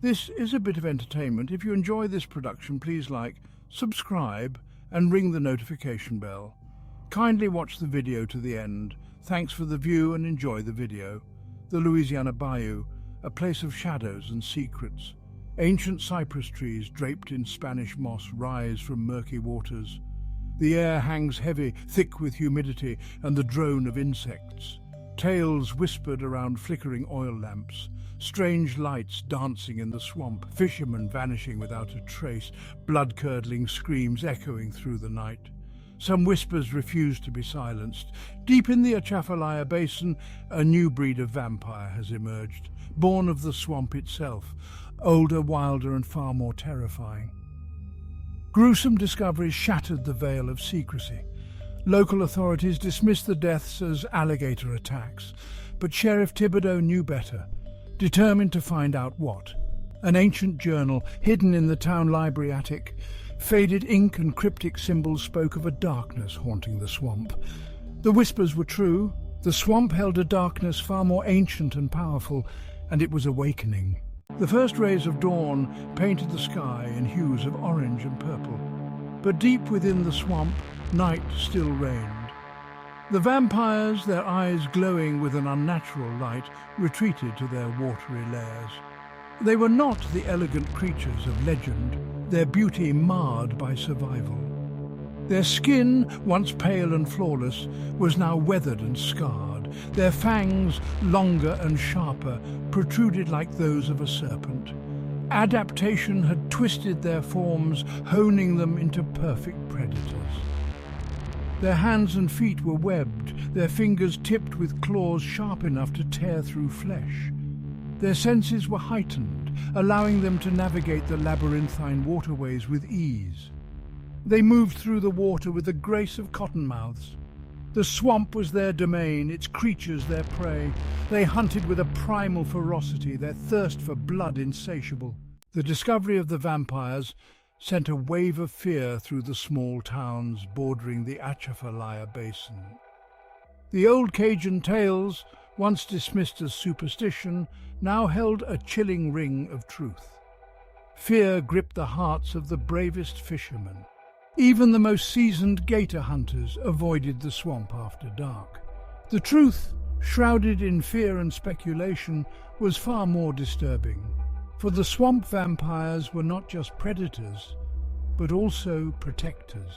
This is a bit of entertainment. If you enjoy this production, please like, subscribe, and ring the notification bell. Kindly watch the video to the end. Thanks for the view and enjoy the video. The Louisiana Bayou, a place of shadows and secrets. Ancient cypress trees draped in Spanish moss rise from murky waters. The air hangs heavy, thick with humidity and the drone of insects. Tales whispered around flickering oil lamps. Strange lights dancing in the swamp, fishermen vanishing without a trace, blood-curdling screams echoing through the night. Some whispers refuse to be silenced. Deep in the Atchafalaya Basin, a new breed of vampire has emerged, born of the swamp itself, older, wilder, and far more terrifying. Gruesome discoveries shattered the veil of secrecy. Local authorities dismissed the deaths as alligator attacks, but Sheriff Thibodeau knew better, determined to find out what. An ancient journal, hidden in the town library attic, faded ink and cryptic symbols spoke of a darkness haunting the swamp. The whispers were true. The swamp held a darkness far more ancient and powerful, and it was awakening. The first rays of dawn painted the sky in hues of orange and purple. But deep within the swamp, night still reigned. The vampires, their eyes glowing with an unnatural light, retreated to their watery lairs. They were not the elegant creatures of legend, their beauty marred by survival. Their skin, once pale and flawless, was now weathered and scarred. Their fangs, longer and sharper, protruded like those of a serpent. Adaptation had twisted their forms, honing them into perfect predators. Their hands and feet were webbed, their fingers tipped with claws sharp enough to tear through flesh. Their senses were heightened, allowing them to navigate the labyrinthine waterways with ease. They moved through the water with the grace of cottonmouths. The swamp was their domain, its creatures their prey. They hunted with a primal ferocity, their thirst for blood insatiable. The discovery of the vampires sent a wave of fear through the small towns bordering the Atchafalaya Basin. The old Cajun tales, once dismissed as superstition, now held a chilling ring of truth. Fear gripped the hearts of the bravest fishermen. Even the most seasoned gator hunters avoided the swamp after dark. The truth, shrouded in fear and speculation, was far more disturbing. For the swamp vampires were not just predators, but also protectors,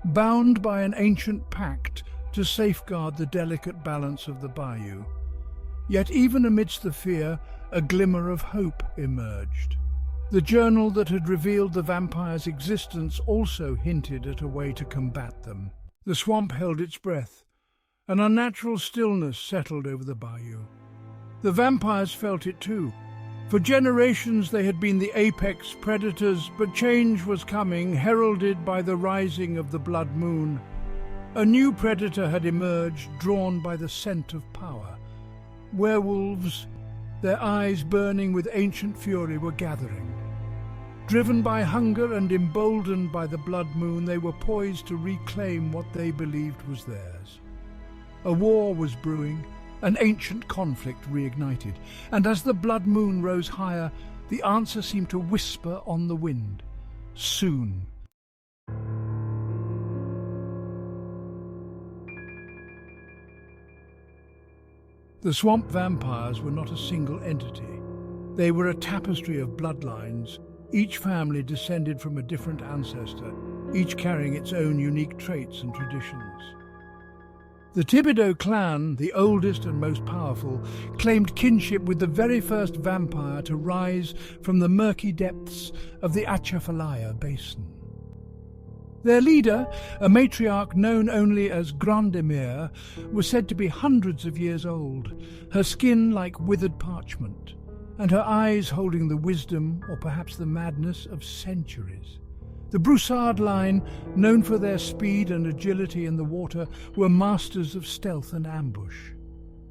bound by an ancient pact to safeguard the delicate balance of the bayou. Yet even amidst the fear, a glimmer of hope emerged. The journal that had revealed the vampires' existence also hinted at a way to combat them. The swamp held its breath. An unnatural stillness settled over the bayou. The vampires felt it too. For generations they had been the apex predators, but change was coming, heralded by the rising of the blood moon. A new predator had emerged, drawn by the scent of power. Werewolves, their eyes burning with ancient fury, were gathering. Driven by hunger and emboldened by the blood moon, they were poised to reclaim what they believed was theirs. A war was brewing, an ancient conflict reignited, and as the blood moon rose higher, the answer seemed to whisper on the wind. Soon. The swamp vampires were not a single entity. They were a tapestry of bloodlines, each family descended from a different ancestor, each carrying its own unique traits and traditions. The Thibodeau clan, the oldest and most powerful, claimed kinship with the very first vampire to rise from the murky depths of the Atchafalaya Basin. Their leader, a matriarch known only as Grandemere, was said to be hundreds of years old, her skin like withered parchment, and her eyes holding the wisdom, or perhaps the madness, of centuries. The Broussard line, known for their speed and agility in the water, were masters of stealth and ambush.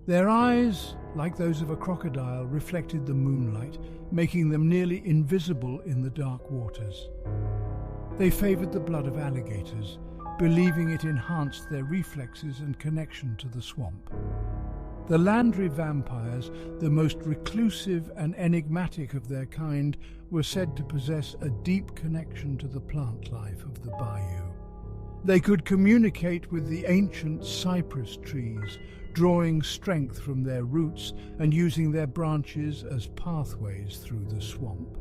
Their eyes, like those of a crocodile, reflected the moonlight, making them nearly invisible in the dark waters. They favoured the blood of alligators, believing it enhanced their reflexes and connection to the swamp. The Landry vampires, the most reclusive and enigmatic of their kind, were said to possess a deep connection to the plant life of the bayou. They could communicate with the ancient cypress trees, drawing strength from their roots and using their branches as pathways through the swamp.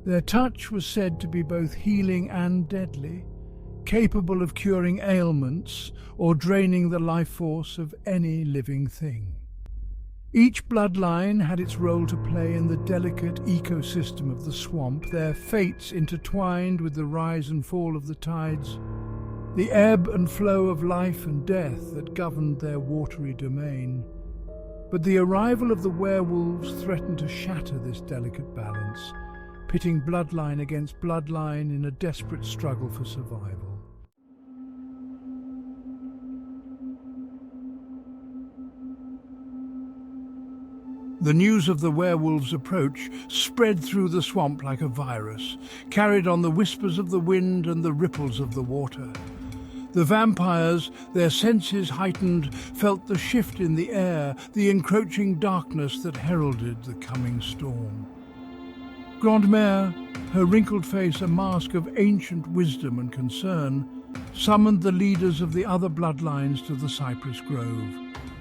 Their touch was said to be both healing and deadly, capable of curing ailments or draining the life force of any living thing. Each bloodline had its role to play in the delicate ecosystem of the swamp, their fates intertwined with the rise and fall of the tides, the ebb and flow of life and death that governed their watery domain. But the arrival of the werewolves threatened to shatter this delicate balance, pitting bloodline against bloodline in a desperate struggle for survival. The news of the werewolves' approach spread through the swamp like a virus, carried on the whispers of the wind and the ripples of the water. The vampires, their senses heightened, felt the shift in the air, the encroaching darkness that heralded the coming storm. Grandmère, her wrinkled face a mask of ancient wisdom and concern, summoned the leaders of the other bloodlines to the cypress grove,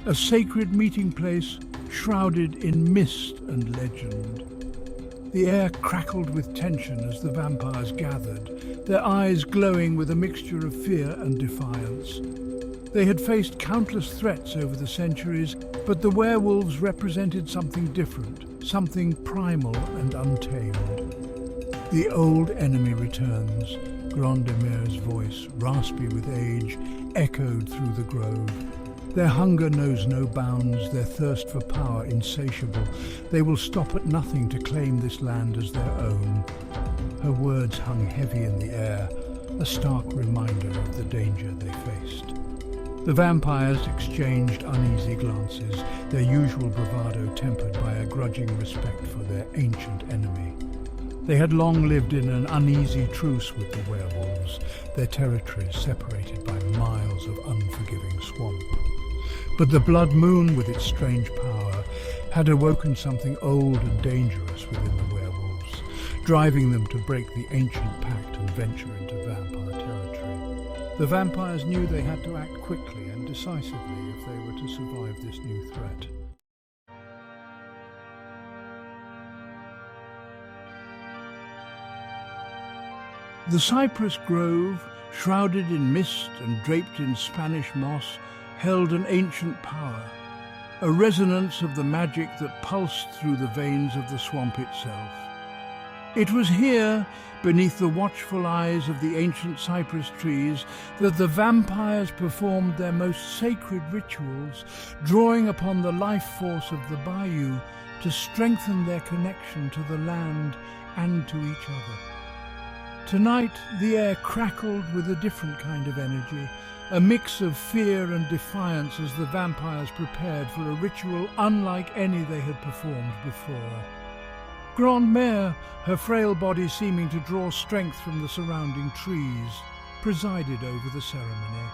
a sacred meeting place shrouded in mist and legend. The air crackled with tension as the vampires gathered, their eyes glowing with a mixture of fear and defiance. They had faced countless threats over the centuries, but the werewolves represented something different, something primal and untamed. The old enemy returns. Grandemère's voice, raspy with age, echoed through the grove. Their hunger knows no bounds, their thirst for power insatiable. They will stop at nothing to claim this land as their own. Her words hung heavy in the air, a stark reminder of the danger they faced. The vampires exchanged uneasy glances, their usual bravado tempered by a grudging respect for their ancient enemy. They had long lived in an uneasy truce with the werewolves, their territories separated by miles of unforgiving swamp. But the blood moon, with its strange power, had awoken something old and dangerous within the werewolves, driving them to break the ancient pact and venture into vampire territory. The vampires knew they had to act quickly and decisively if they were to survive this new threat. The cypress grove, shrouded in mist and draped in Spanish moss, held an ancient power, a resonance of the magic that pulsed through the veins of the swamp itself. It was here, beneath the watchful eyes of the ancient cypress trees, that the vampires performed their most sacred rituals, drawing upon the life force of the bayou to strengthen their connection to the land and to each other. Tonight, the air crackled with a different kind of energy, a mix of fear and defiance as the vampires prepared for a ritual unlike any they had performed before. Grandmère, her frail body seeming to draw strength from the surrounding trees, presided over the ceremony.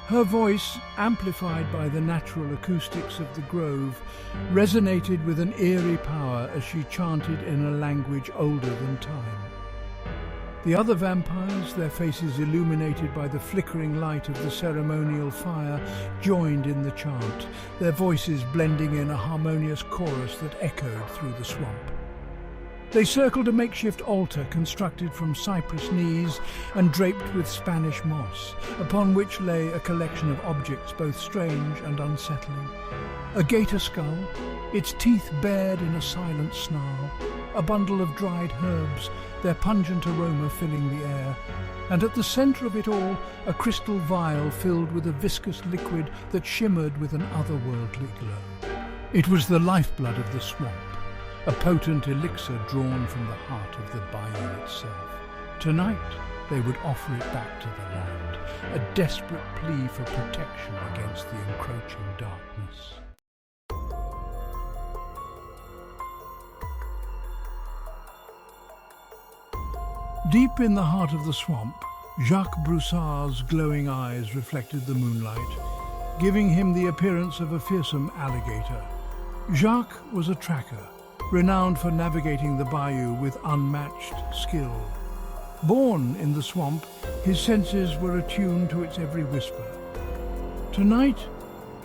Her voice, amplified by the natural acoustics of the grove, resonated with an eerie power as she chanted in a language older than time. The other vampires, their faces illuminated by the flickering light of the ceremonial fire, joined in the chant, their voices blending in a harmonious chorus that echoed through the swamp. They circled a makeshift altar constructed from cypress knees and draped with Spanish moss, upon which lay a collection of objects both strange and unsettling. A gator skull, its teeth bared in a silent snarl, a bundle of dried herbs, their pungent aroma filling the air, and at the centre of it all, a crystal vial filled with a viscous liquid that shimmered with an otherworldly glow. It was the lifeblood of the swamp, a potent elixir drawn from the heart of the bayou itself. Tonight, they would offer it back to the land, a desperate plea for protection against the encroaching darkness. Deep in the heart of the swamp, Jacques Broussard's glowing eyes reflected the moonlight. giving him the appearance of a fearsome alligator. Jacques was a tracker, renowned for navigating the bayou with unmatched skill. Born in the swamp, his senses were attuned to its every whisper. Tonight,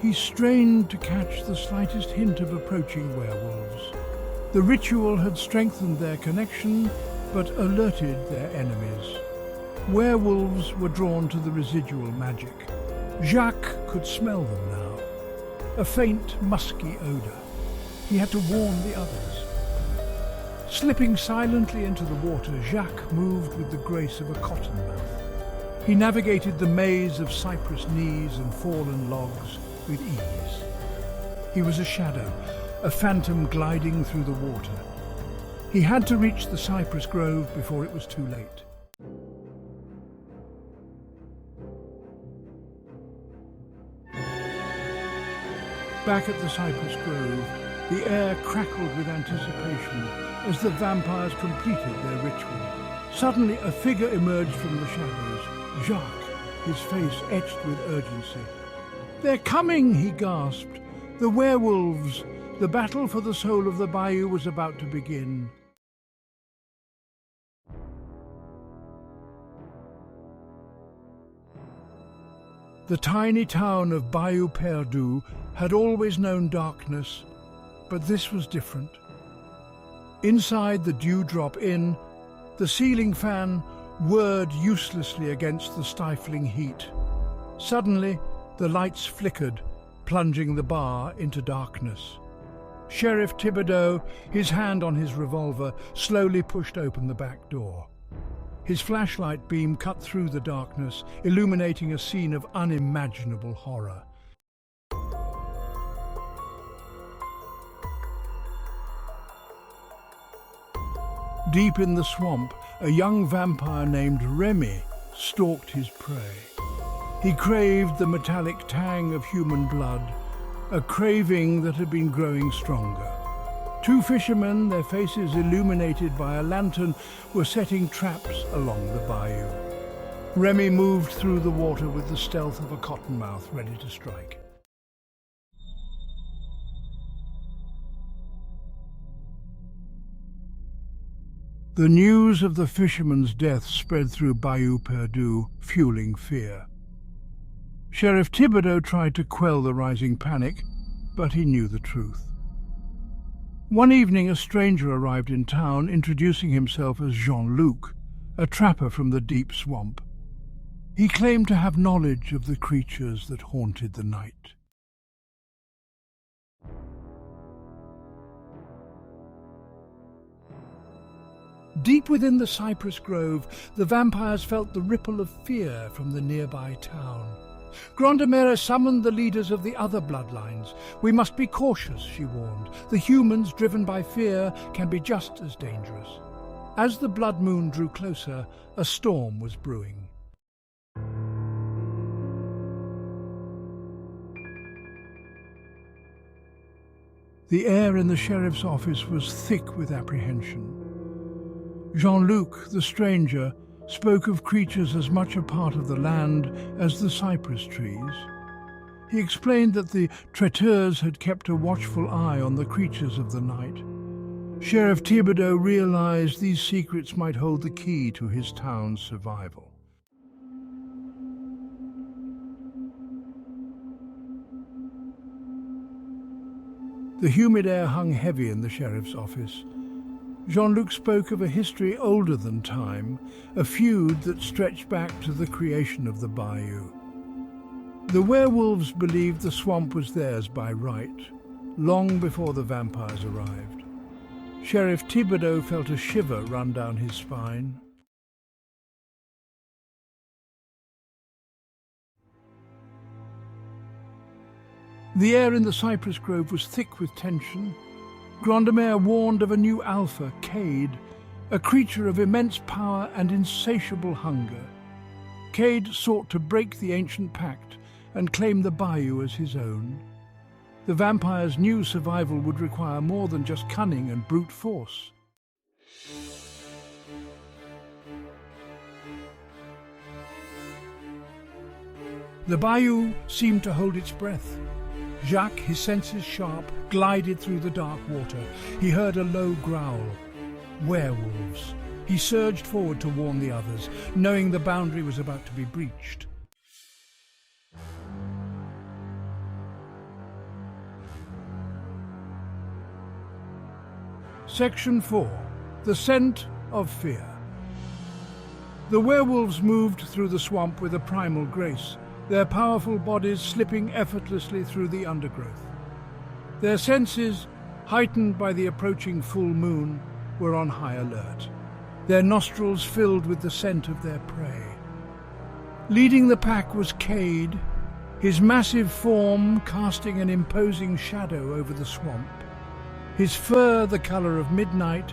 he strained to catch the slightest hint of approaching werewolves. The ritual had strengthened their connection, but alerted their enemies. Werewolves were drawn to the residual magic. Jacques could smell them now, a faint, musky odor. He had to warn the others. Slipping silently into the water, Jacques moved with the grace of a cottonmouth. He navigated the maze of cypress knees and fallen logs with ease. He was a shadow, a phantom gliding through the water. He had to reach the cypress grove before it was too late. Back at the cypress grove, the air crackled with anticipation as the vampires completed their ritual. Suddenly, a figure emerged from the shadows. Jacques, his face etched with urgency. "They're coming!" he gasped. "The werewolves!" The battle for the soul of the bayou was about to begin. The tiny town of Bayou Perdu had always known darkness, but this was different. Inside the Dewdrop Inn, the ceiling fan whirred uselessly against the stifling heat. Suddenly, the lights flickered, plunging the bar into darkness. Sheriff Thibodeau, his hand on his revolver, slowly pushed open the back door. His flashlight beam cut through the darkness, illuminating a scene of unimaginable horror. Deep in the swamp, a young vampire named Remy stalked his prey. He craved the metallic tang of human blood, a craving that had been growing stronger. Two fishermen, their faces illuminated by a lantern, were setting traps along the bayou. Remy moved through the water with the stealth of a cottonmouth ready to strike. The news of the fisherman's death spread through Bayou Perdu, fueling fear. Sheriff Thibodeau tried to quell the rising panic, but he knew the truth. One evening, a stranger arrived in town, introducing himself as Jean-Luc, a trapper from the deep swamp. He claimed to have knowledge of the creatures that haunted the night. Deep within the cypress grove, the vampires felt the ripple of fear from the nearby town. Grandemère summoned the leaders of the other bloodlines. "We must be cautious," she warned. "The humans, driven by fear, can be just as dangerous." As the blood moon drew closer, a storm was brewing. The air in the sheriff's office was thick with apprehension. Jean-Luc, the stranger, spoke of creatures as much a part of the land as the cypress trees. He explained that the traiteurs had kept a watchful eye on the creatures of the night. Sheriff Thibodeau realized these secrets might hold the key to his town's survival. The humid air hung heavy in the sheriff's office. Jean-Luc spoke of a history older than time, a feud that stretched back to the creation of the bayou. The werewolves believed the swamp was theirs by right, long before the vampires arrived. Sheriff Thibodeau felt a shiver run down his spine. The air in the cypress grove was thick with tension. Grandemère warned of a new alpha, Cade, a creature of immense power and insatiable hunger. Cade sought to break the ancient pact and claim the bayou as his own. The vampires knew survival would require more than just cunning and brute force. The bayou seemed to hold its breath. Jacques, his senses sharp, glided through the dark water. He heard a low growl. Werewolves. He surged forward to warn the others, knowing the boundary was about to be breached. Section 4. The Scent of Fear. The werewolves moved through the swamp with a primal grace, their powerful bodies slipping effortlessly through the undergrowth. Their senses, heightened by the approaching full moon, were on high alert, their nostrils filled with the scent of their prey. Leading the pack was Cade, his massive form casting an imposing shadow over the swamp. His fur, the colour of midnight,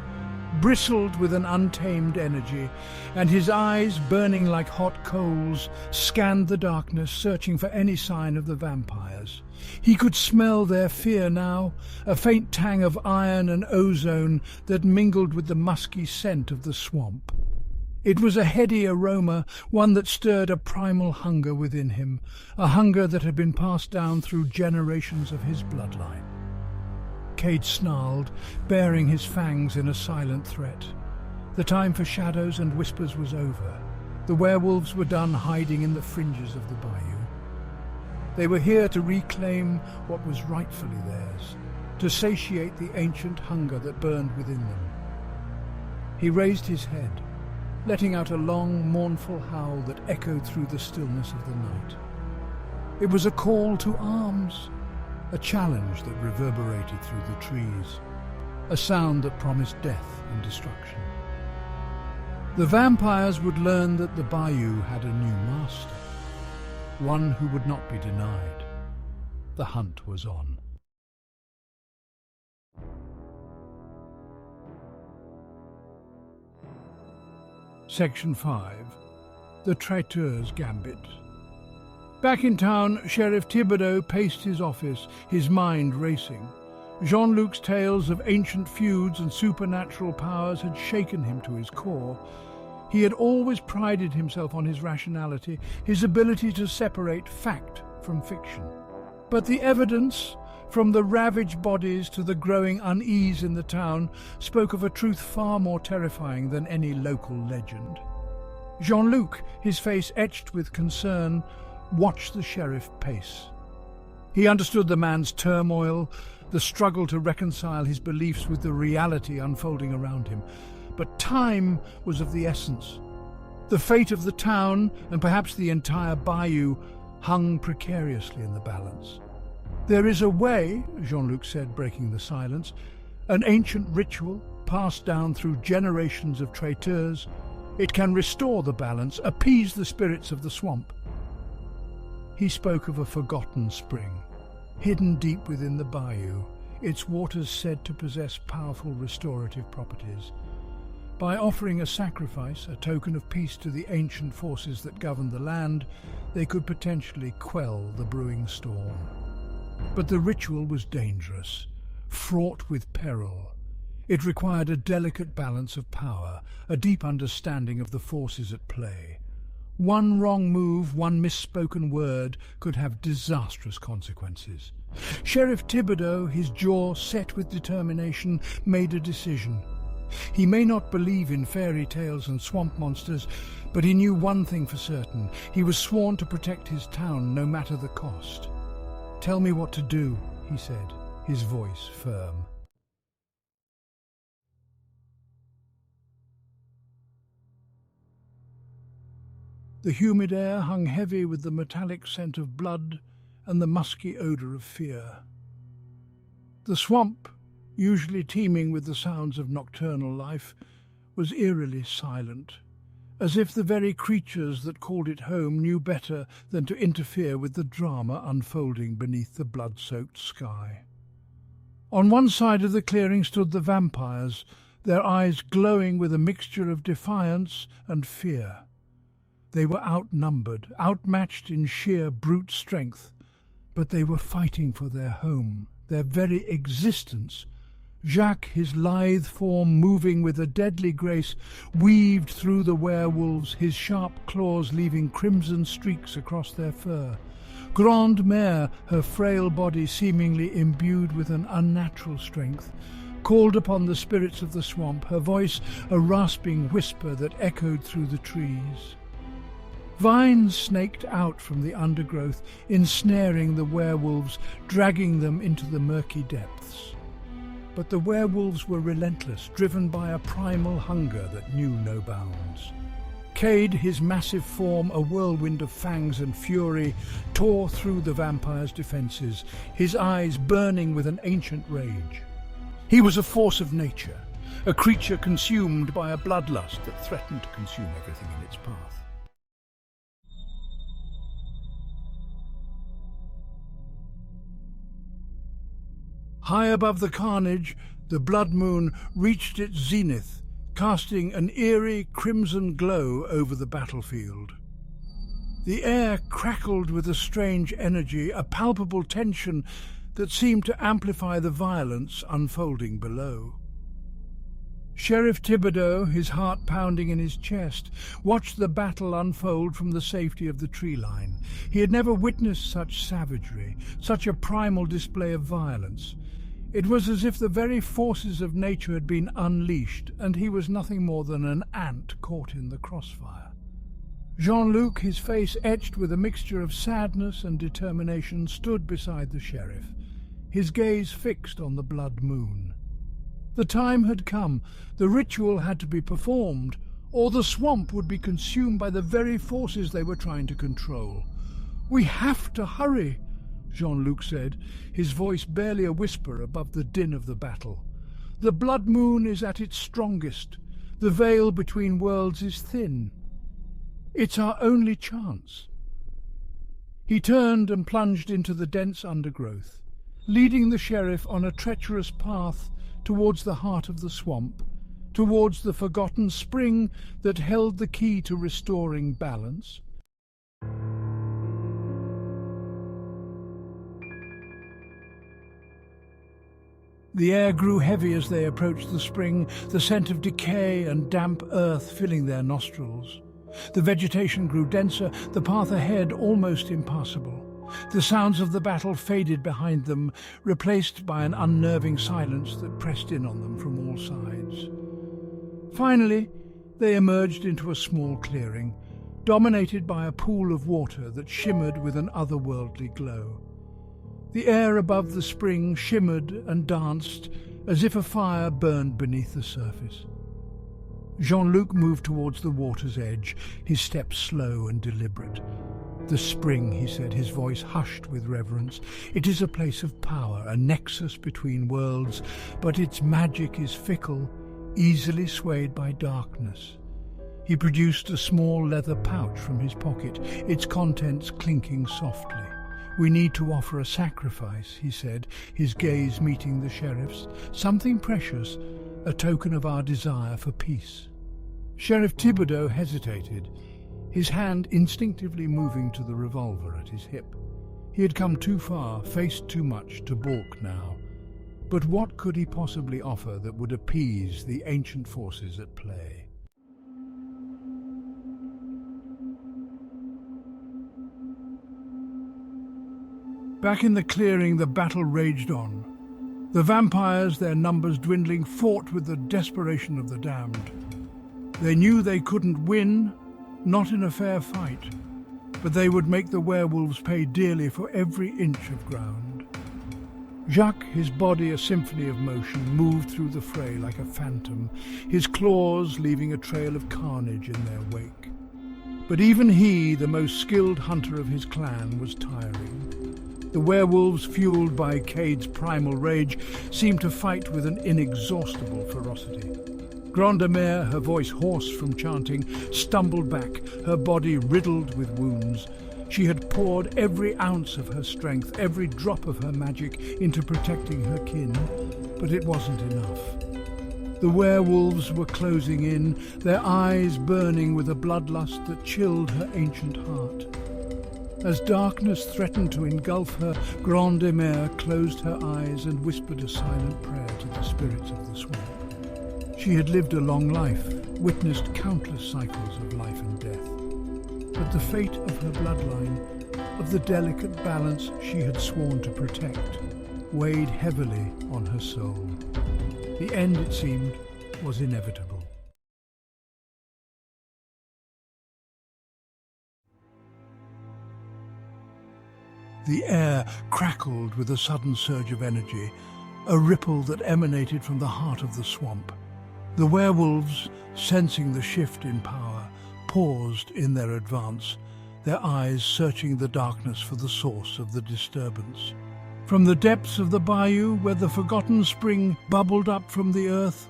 bristled with an untamed energy, and his eyes, burning like hot coals, scanned the darkness, searching for any sign of the vampires. He could smell their fear now, a faint tang of iron and ozone that mingled with the musky scent of the swamp. It was a heady aroma, one that stirred a primal hunger within him, a hunger that had been passed down through generations of his bloodline. Cade snarled, baring his fangs in a silent threat. The time for shadows and whispers was over. The werewolves were done hiding in the fringes of the bayou. They were here to reclaim what was rightfully theirs, to satiate the ancient hunger that burned within them. He raised his head, letting out a long, mournful howl that echoed through the stillness of the night. It was a call to arms, a challenge that reverberated through the trees, a sound that promised death and destruction. The vampires would learn that the bayou had a new master, one who would not be denied. The hunt was on. Section 5. The Traiteur's Gambit. Back in town, Sheriff Thibodeau paced his office, his mind racing. Jean-Luc's tales of ancient feuds and supernatural powers had shaken him to his core. He had always prided himself on his rationality, his ability to separate fact from fiction. But the evidence, from the ravaged bodies to the growing unease in the town, spoke of a truth far more terrifying than any local legend. Jean-Luc, his face etched with concern, watched the sheriff pace. He understood the man's turmoil, the struggle to reconcile his beliefs with the reality unfolding around him. But time was of the essence. The fate of the town, and perhaps the entire bayou, hung precariously in the balance. "There is a way," Jean-Luc said, breaking the silence, "an ancient ritual passed down through generations of traiteurs. It can restore the balance, appease the spirits of the swamp." He spoke of a forgotten spring, hidden deep within the bayou, its waters said to possess powerful restorative properties. By offering a sacrifice, a token of peace to the ancient forces that governed the land, they could potentially quell the brewing storm. But the ritual was dangerous, fraught with peril. It required a delicate balance of power, a deep understanding of the forces at play. One wrong move, one misspoken word, could have disastrous consequences. Sheriff Thibodeau, his jaw set with determination, made a decision. He may not believe in fairy tales and swamp monsters, but he knew one thing for certain. He was sworn to protect his town, no matter the cost. "Tell me what to do," he said, his voice firm. The humid air hung heavy with the metallic scent of blood and the musky odour of fear. The swamp, usually teeming with the sounds of nocturnal life, was eerily silent, as if the very creatures that called it home knew better than to interfere with the drama unfolding beneath the blood-soaked sky. On one side of the clearing stood the vampires, their eyes glowing with a mixture of defiance and fear. They were outnumbered, outmatched in sheer brute strength, but they were fighting for their home, their very existence, Jacques, his lithe form moving with a deadly grace, weaved through the werewolves, his sharp claws leaving crimson streaks across their fur. Grande Mère, her frail body seemingly imbued with an unnatural strength, called upon the spirits of the swamp, her voice a rasping whisper that echoed through the trees. Vines snaked out from the undergrowth, ensnaring the werewolves, dragging them into the murky depths. But the werewolves were relentless, driven by a primal hunger that knew no bounds. Cade, his massive form a whirlwind of fangs and fury, tore through the vampire's defences, his eyes burning with an ancient rage. He was a force of nature, a creature consumed by a bloodlust that threatened to consume everything in its path. High above the carnage, the blood moon reached its zenith, casting an eerie crimson glow over the battlefield. The air crackled with a strange energy, a palpable tension that seemed to amplify the violence unfolding below. Sheriff Thibodeau, his heart pounding in his chest, watched the battle unfold from the safety of the tree line. He had never witnessed such savagery, such a primal display of violence. It was as if the very forces of nature had been unleashed, and he was nothing more than an ant caught in the crossfire. Jean-Luc, his face etched with a mixture of sadness and determination, stood beside the sheriff, his gaze fixed on the blood moon. The time had come. The ritual had to be performed, or the swamp would be consumed by the very forces they were trying to control. "We have to hurry," Jean-Luc said, his voice barely a whisper above the din of the battle. "The blood moon is at its strongest. The veil between worlds is thin. It's our only chance." He turned and plunged into the dense undergrowth, leading the sheriff on a treacherous path towards the heart of the swamp, towards the forgotten spring that held the key to restoring balance. The air grew heavy as they approached the spring, the scent of decay and damp earth filling their nostrils. The vegetation grew denser, the path ahead almost impassable. The sounds of the battle faded behind them, replaced by an unnerving silence that pressed in on them from all sides. Finally, they emerged into a small clearing, dominated by a pool of water that shimmered with an otherworldly glow. The air above the spring shimmered and danced as if a fire burned beneath the surface. Jean-Luc moved towards the water's edge, his steps slow and deliberate. "The spring," he said, his voice hushed with reverence. "It is a place of power, a nexus between worlds, but its magic is fickle, easily swayed by darkness." He produced a small leather pouch from his pocket, its contents clinking softly. "We need to offer a sacrifice," he said, his gaze meeting the sheriff's. "Something precious, a token of our desire for peace." Sheriff Thibodeau hesitated, his hand instinctively moving to the revolver at his hip. He had come too far, faced too much to balk now. But what could he possibly offer that would appease the ancient forces at play? Back in the clearing, the battle raged on. The vampires, their numbers dwindling, fought with the desperation of the damned. They knew they couldn't win, not in a fair fight, but they would make the werewolves pay dearly for every inch of ground. Jacques, his body a symphony of motion, moved through the fray like a phantom, his claws leaving a trail of carnage in their wake. But even he, the most skilled hunter of his clan, was tiring. The werewolves, fueled by Cade's primal rage, seemed to fight with an inexhaustible ferocity. Grande Mère, her voice hoarse from chanting, stumbled back, her body riddled with wounds. She had poured every ounce of her strength, every drop of her magic into protecting her kin, but it wasn't enough. The werewolves were closing in, their eyes burning with a bloodlust that chilled her ancient heart. As darkness threatened to engulf her, Grande Mère closed her eyes and whispered a silent prayer to the the spirits of the swamp. She had lived a long life, witnessed countless cycles of life and death. But the fate of her bloodline, of the delicate balance she had sworn to protect, weighed heavily on her soul. The end, it seemed, was inevitable. The air crackled with a sudden surge of energy, a ripple that emanated from the heart of the swamp. The werewolves, sensing the shift in power, paused in their advance, their eyes searching the darkness for the source of the disturbance. From the depths of the bayou, where the forgotten spring bubbled up from the earth,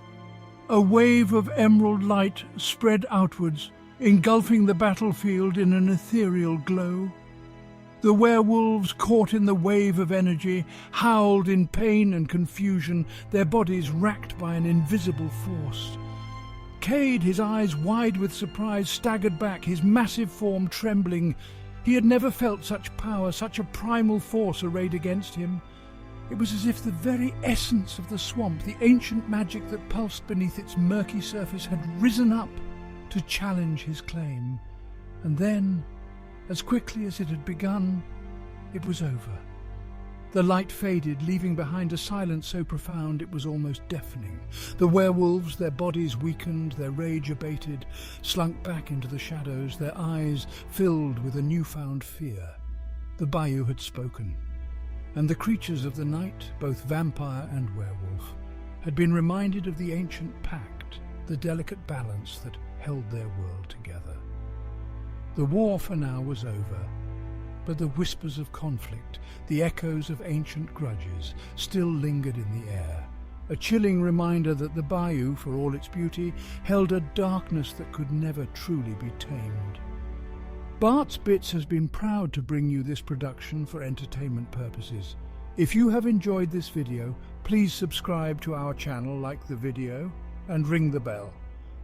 a wave of emerald light spread outwards, engulfing the battlefield in an ethereal glow. The werewolves, caught in the wave of energy, howled in pain and confusion, their bodies racked by an invisible force. Cade, his eyes wide with surprise, staggered back, his massive form trembling. He had never felt such power, such a primal force arrayed against him. It was as if the very essence of the swamp, the ancient magic that pulsed beneath its murky surface, had risen up to challenge his claim. And then, as quickly as it had begun, it was over. The light faded, leaving behind a silence so profound it was almost deafening. The werewolves, their bodies weakened, their rage abated, slunk back into the shadows, their eyes filled with a newfound fear. The bayou had spoken, and the creatures of the night, both vampire and werewolf, had been reminded of the ancient pact, the delicate balance that held their world together. The war for now was over, but the whispers of conflict, the echoes of ancient grudges, still lingered in the air, a chilling reminder that the bayou, for all its beauty, held a darkness that could never truly be tamed. Bart's Bits has been proud to bring you this production for entertainment purposes. If you have enjoyed this video, please subscribe to our channel, like the video, and ring the bell.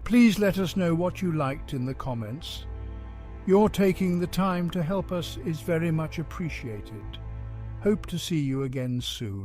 Please let us know what you liked in the comments. Your taking the time to help us is very much appreciated. Hope to see you again soon.